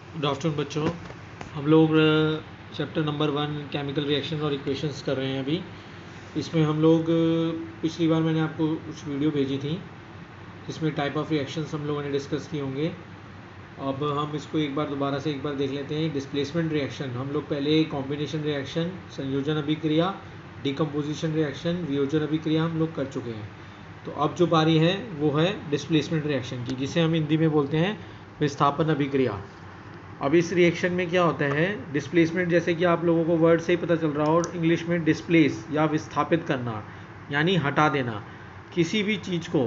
Good afternoon बच्चों। हम लोग चैप्टर नंबर 1 केमिकल रिएक्शन और इक्वेशंस कर रहे हैं अभी। इसमें हम लोग पिछली बार मैंने आपको कुछ वीडियो भेजी थी जिसमें टाइप ऑफ रिएक्शंस हम लोगों ने डिस्कस किए होंगे। अब हम इसको एक बार दोबारा से एक बार देख लेते हैं। डिस्प्लेसमेंट रिएक्शन हम लोग पहले कॉम्बिनेशन रिएक्शन, संयोजन अभिक्रिया, डिकम्पोजिशन रिएक्शन, वियोजन अभिक्रिया हम लोग कर चुके हैं। तो अब जो बारी है वो है डिस्प्लेसमेंट रिएक्शन की, जिसे हम हिंदी में बोलते हैं विस्थापन अभिक्रिया। अब इस रिएक्शन में क्या होता है, डिस्प्लेसमेंट जैसे कि आप लोगों को वर्ड से ही पता चल रहा हो, इंग्लिश में डिस्प्लेस या विस्थापित करना यानी हटा देना, किसी भी चीज़ को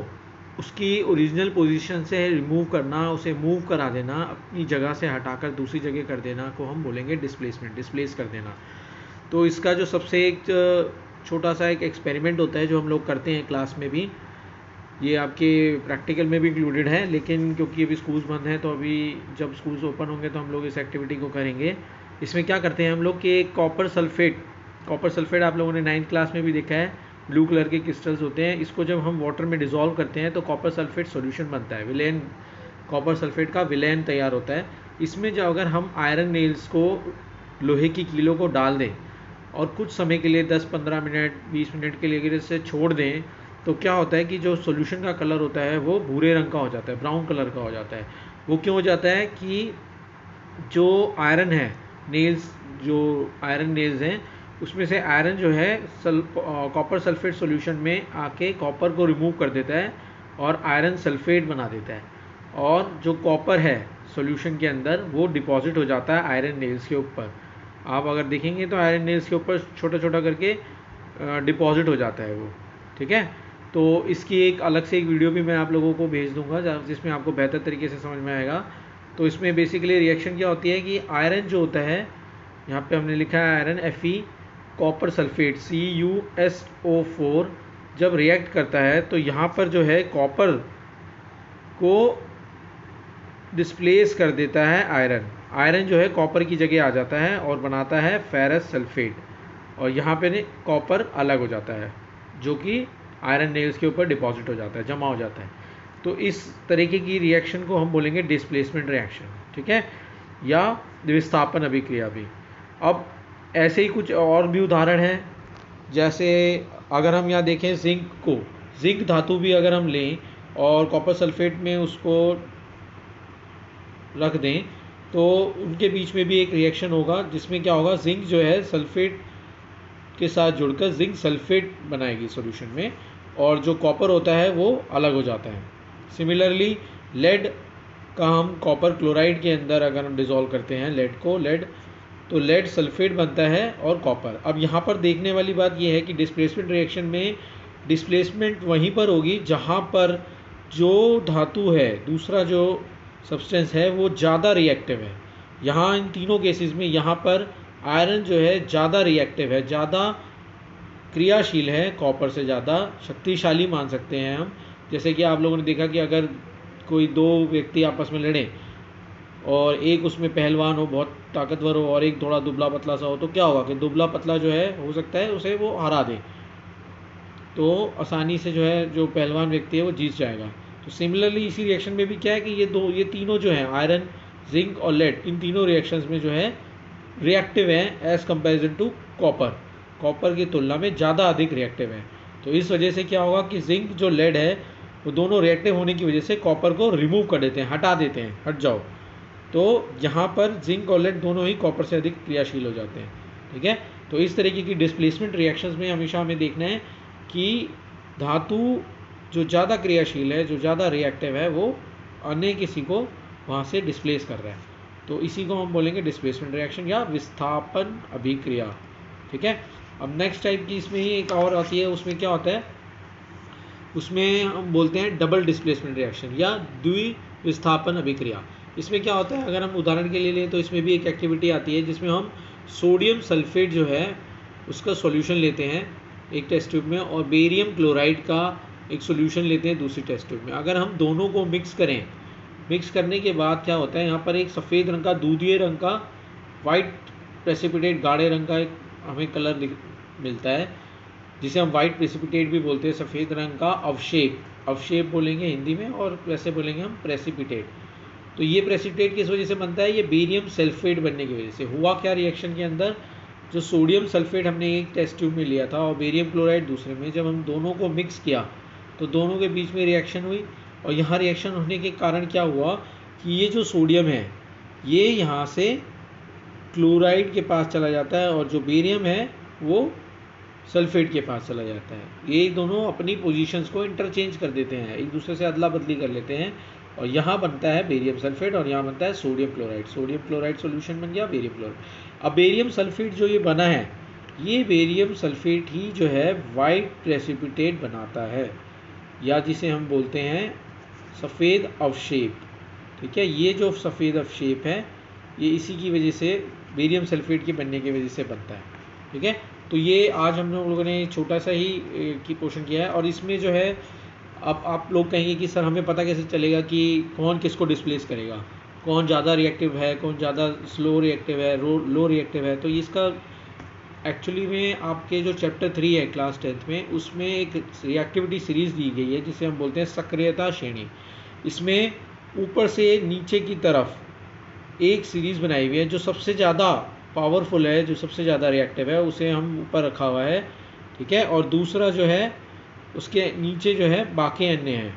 उसकी ओरिजिनल पोजीशन से रिमूव करना, उसे मूव करा देना, अपनी जगह से हटाकर दूसरी जगह कर देना को हम बोलेंगे डिस्प्लेसमेंट, डिस्प्लेस कर देना। तो इसका जो सबसे एक छोटा सा एक एक्सपेरिमेंट होता है जो हम लोग करते हैं क्लास में भी, ये आपके प्रैक्टिकल में भी इंक्लूडेड है, लेकिन क्योंकि अभी स्कूल्स बंद हैं तो अभी जब स्कूल्स ओपन होंगे तो हम लोग इस एक्टिविटी को करेंगे। इसमें क्या करते हैं हम लोग कि कॉपर सल्फेट आप लोगों ने 9th क्लास में भी देखा है, ब्लू कलर के क्रिस्टल्स होते हैं। इसको जब हम वाटर में डिज़ोल्व करते हैं तो कॉपर सल्फेट सॉल्यूशन बनता है, विलेन, कॉपर सल्फेट का विलेन तैयार होता है। इसमें जो अगर हम आयरन नेल्स को, लोहे की कीलों को डाल दें और कुछ समय के लिए 10-15 मिनट 20 मिनट के लिए अगर इसे छोड़ दें तो क्या होता है कि जो सॉल्यूशन का कलर होता है वो भूरे रंग का हो जाता है, ब्राउन कलर का हो जाता है। वो क्यों हो जाता है कि जो आयरन है, नेल्स, जो आयरन नेल्स हैं उसमें से आयरन जो है कॉपर सल्फेट सॉल्यूशन में आके कॉपर को रिमूव कर देता है और आयरन सल्फेट बना देता है, और जो कॉपर है सॉल्यूशन के अंदर वो डिपॉजिट हो जाता है आयरन नेल्स के ऊपर। आप अगर देखेंगे तो आयरन नेल्स के ऊपर छोटा छोटा करके डिपॉजिट हो जाता है वो, ठीक है। तो इसकी एक अलग से एक वीडियो भी मैं आप लोगों को भेज दूंगा जिसमें आपको बेहतर तरीके से समझ में आएगा। तो इसमें बेसिकली रिएक्शन क्या होती है कि आयरन जो होता है, यहाँ पे हमने लिखा है iron Fe, copper sulphate CuSO4 जब रिएक्ट करता है तो यहाँ पर जो है कॉपर को डिस्प्लेस कर देता है आयरन जो है कॉपर की जगह आ जाता है और बनाता है फेरस सल्फेट, और यहाँ पे कॉपर अलग हो जाता है जो कि आयरन नेल्स के ऊपर डिपॉजिट हो जाता है, जमा हो जाता है। तो इस तरीके की रिएक्शन को हम बोलेंगे डिस्प्लेसमेंट रिएक्शन, ठीक है, या विस्थापन अभिक्रिया भी। अब ऐसे ही कुछ और भी उदाहरण हैं, जैसे अगर हम यहाँ देखें जिंक धातु भी अगर हम लें और कॉपर सल्फेट में उसको रख दें तो उनके बीच में भी एक रिएक्शन होगा जिसमें क्या होगा, जिंक जो है सल्फेट के साथ जुड़कर जिंक सल्फेट बनाएगी सॉल्यूशन में, और जो कॉपर होता है वो अलग हो जाता है। सिमिलरली लेड का हम कॉपर क्लोराइड के अंदर अगर हम डिज़ोल्व करते हैं लेड तो लेड सल्फेट बनता है और कॉपर। अब यहाँ पर देखने वाली बात यह है कि डिस्प्लेसमेंट रिएक्शन में डिस्प्लेसमेंट वहीं पर होगी जहाँ पर जो धातु है, दूसरा जो सब्सटेंस है वो ज़्यादा रिएक्टिव है। यहाँ इन तीनों केसेस में यहाँ पर आयरन जो है ज़्यादा रिएक्टिव है, ज़्यादा क्रियाशील है, कॉपर से ज़्यादा शक्तिशाली मान सकते हैं हम। जैसे कि आप लोगों ने देखा कि अगर कोई दो व्यक्ति आपस में लड़ें और एक उसमें पहलवान हो, बहुत ताकतवर हो, और एक थोड़ा दुबला पतला सा हो, तो क्या होगा कि दुबला पतला जो है हो सकता है उसे वो हरा दे, तो आसानी से जो है जो पहलवान व्यक्ति है वो जीत जाएगा। तो सिमिलरली इसी रिएक्शन में भी क्या है कि ये तीनों जो हैं, आयरन, जिंक और लेड, इन तीनों रिएक्शंस में जो है रिएक्टिव हैं एज़ कंपेरिजन टू कॉपर की तुलना में ज़्यादा अधिक रिएक्टिव है। तो इस वजह से क्या होगा कि जिंक जो लेड है वो दोनों रिएक्टिव होने की वजह से कॉपर को रिमूव कर देते हैं, हटा देते हैं, हट जाओ। तो यहाँ पर जिंक और लेड दोनों ही कॉपर से अधिक क्रियाशील हो जाते हैं, ठीक है। तो इस तरीके की डिस्प्लेसमेंट रिएक्शंस में हमेशा हमें देखना है कि धातु जो ज़्यादा क्रियाशील है, जो ज़्यादा रिएक्टिव है, वो अन्य किसी को वहाँ से डिस्प्लेस कर रहा है। तो इसी को हम बोलेंगे डिस्प्लेसमेंट रिएक्शन या विस्थापन अभिक्रिया, ठीक है। अब नेक्स्ट टाइप की इसमें ही एक और आती है, उसमें क्या होता है, उसमें हम बोलते हैं डबल डिस्प्लेसमेंट रिएक्शन या द्विविस्थापन अभिक्रिया। इसमें क्या होता है, अगर हम उदाहरण के लिए लें तो इसमें भी एक एक्टिविटी आती है जिसमें हम सोडियम सल्फेट जो है उसका सॉल्यूशन लेते हैं एक टेस्ट ट्यूब में, और बेरियम क्लोराइड का एक सॉल्यूशन लेते हैं दूसरी टेस्ट ट्यूब में। अगर हम दोनों को मिक्स करने के बाद क्या होता है, यहाँ पर एक सफ़ेद रंग का, दूधिये रंग का, वाइट प्रेसिपिटेट, गाढ़े रंग का एक हमें कलर मिलता है जिसे हम वाइट प्रेसिपिटेट भी बोलते हैं, सफ़ेद रंग का अवशेप बोलेंगे हिंदी में, और वैसे बोलेंगे हम प्रेसिपिटेट। तो ये प्रेसिपिटेट किस वजह से बनता है, ये बेरियम सल्फेट बनने की वजह से। हुआ क्या रिएक्शन के अंदर, जो सोडियम सल्फेट हमने एक टेस्ट ट्यूब में लिया था और बेरियम क्लोराइड दूसरे में, जब हम दोनों को मिक्स किया तो दोनों के बीच में रिएक्शन हुई, और यहाँ रिएक्शन होने के कारण क्या हुआ कि ये जो सोडियम है ये यहाँ से क्लोराइड के पास चला जाता है और जो बेरियम है वो सल्फेट के पास चला जाता है। ये दोनों अपनी पोजीशंस को इंटरचेंज कर देते हैं, एक दूसरे से अदला बदली कर लेते हैं, और यहाँ बनता है बेरियम सल्फेट और यहाँ बनता है sodium chloride. Sodium chloride solution बन गया बेरियम क्लोराइड। अब बेरियम सल्फेट जो ये बना है, ये बेरियम सल्फेट ही जो है वाइट प्रेसिपिटेट बनाता है, या जिसे हम बोलते हैं सफ़ेद अवशेप। ठीक है, ये जो सफ़ेद अवशेप है ये इसी की वजह से, बेरियम सल्फेट के बनने की वजह से बनता है। ठीक है, तो ये आज हम लोगों ने छोटा सा ही की पोर्शन किया है। और इसमें जो है, अब आप लोग कहेंगे कि सर हमें पता कैसे चलेगा कि कौन किसको डिस्प्लेस करेगा, कौन ज़्यादा रिएक्टिव है, कौन ज़्यादा स्लो रिएक्टिव है, लो रिएक्टिव है। तो इसका एक्चुअली में आपके जो चैप्टर 3 है क्लास 10th में, उसमें एक रिएक्टिविटी सीरीज़ दी गई है जिसे हम बोलते हैं सक्रियता श्रेणी। इसमें ऊपर से नीचे की तरफ एक सीरीज़ बनाई हुई है, जो सबसे ज़्यादा पावरफुल है, जो सबसे ज़्यादा रिएक्टिव है, उसे हम ऊपर रखा हुआ है। ठीक है, और दूसरा जो है उसके नीचे जो है बाकी अन्य हैं।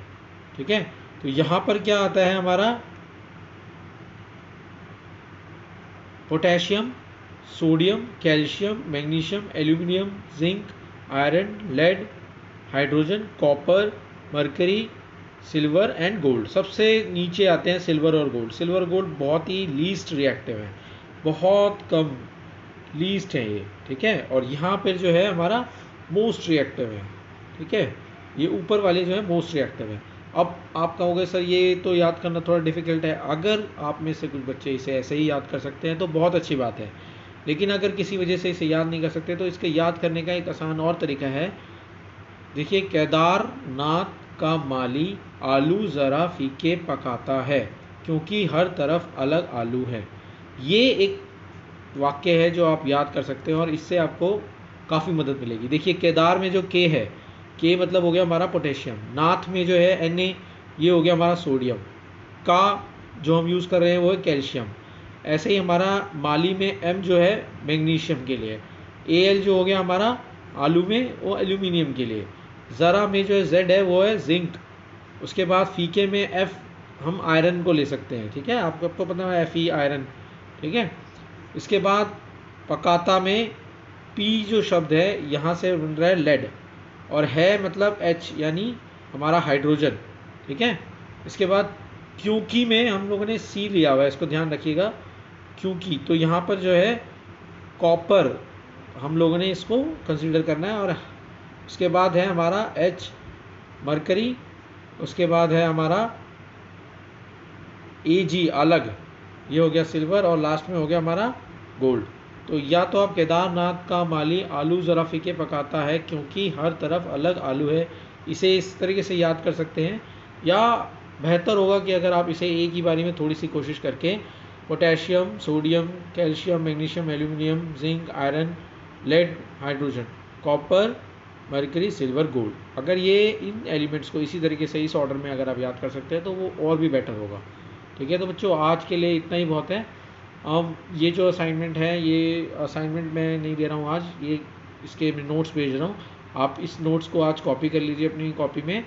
ठीक है, तो यहाँ पर क्या आता है हमारा, potassium, sodium, calcium, magnesium, aluminium, zinc, iron, lead, hydrogen, copper, mercury, silver and gold. सबसे नीचे आते हैं सिल्वर और गोल्ड। सिल्वर गोल्ड बहुत ही लीस्ट रिएक्टिव है, बहुत कम लीस्ट है ये। ठीक है, और यहाँ पर जो है हमारा मोस्ट रिएक्टिव है। ठीक है, ये ऊपर वाले जो है मोस्ट रिएक्टिव है। अब आप कहोगे सर ये तो याद करना थोड़ा डिफ़िकल्ट है। अगर आप में से कुछ बच्चे इसे ऐसे ही याद कर सकते हैं तो बहुत अच्छी बात है, लेकिन अगर किसी वजह से इसे याद नहीं कर सकते तो इसके याद करने का एक आसान और तरीका है। देखिए, केदारनाथ का माली आलू ज़रा फीके पकाता है क्योंकि हर तरफ अलग आलू है। ये एक वाक्य है जो आप याद कर सकते हैं और इससे आपको काफ़ी मदद मिलेगी। देखिए, केदार में जो के है, के मतलब हो गया हमारा पोटेशियम, नाथ में जो है Na, ये हो गया हमारा सोडियम, का जो हम यूज़ कर रहे हैं वो है कैल्शियम। ऐसे ही हमारा माली में M जो है मैग्नीशियम के लिए, Al जो हो गया हमारा आलू में वो एल्यूमिनियम के लिए, ज़रा में जो है Z है वो है जिंक, उसके बाद फीके में F हम आयरन को ले सकते हैं। ठीक है, आपको पता है Fe आयरन। ठीक है, इसके बाद पकाता में P जो शब्द है यहाँ से बन रहा है लेड, और है मतलब H यानी हमारा हाइड्रोजन। ठीक है, इसके बाद क्योंकि में हम लोगों ने C लिया हुआ है, इसको ध्यान रखिएगा, क्योंकि, तो यहाँ पर जो है कॉपर हम लोगों ने इसको कंसीडर करना है। और उसके बाद है हमारा H मरकरी, उसके बाद है हमारा Ag अलग, ये हो गया सिल्वर, और लास्ट में हो गया हमारा गोल्ड। तो या तो आप केदारनाथ का माली आलू ज़रा फीके पकाता है क्योंकि हर तरफ अलग आलू है, इसे इस तरीके से याद कर सकते हैं, या बेहतर होगा कि अगर आप इसे एक ही बारी में थोड़ी सी कोशिश करके potassium, sodium, calcium, magnesium, aluminium, zinc, iron, lead, hydrogen, copper, mercury, silver, gold, अगर ये इन एलिमेंट्स को इसी तरीके से इस ऑर्डर में अगर आप याद कर सकते हैं तो वो और भी बेटर होगा। ठीक है, तो बच्चों आज के लिए इतना ही बहुत है। अब ये जो असाइनमेंट है, ये असाइनमेंट मैं नहीं दे रहा हूँ आज, ये इसके नोट्स भेज रहा हूँ। आप इस नोट्स को आज कॉपी कर लीजिए, अपनी कॉपी में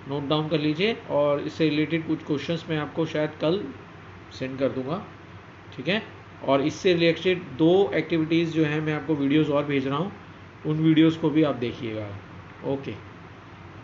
नोट डाउन कर लीजिए, और इससे रिलेटेड कुछ क्वेश्चंस मैं आपको शायद कल सेंड कर दूँगा। ठीक है, और इससे रिलेटेड 2 एक्टिविटीज़ जो हैं मैं आपको वीडियोज़ और भेज रहा हूँ, उन वीडियोज़ को भी आप देखिएगा। ओके।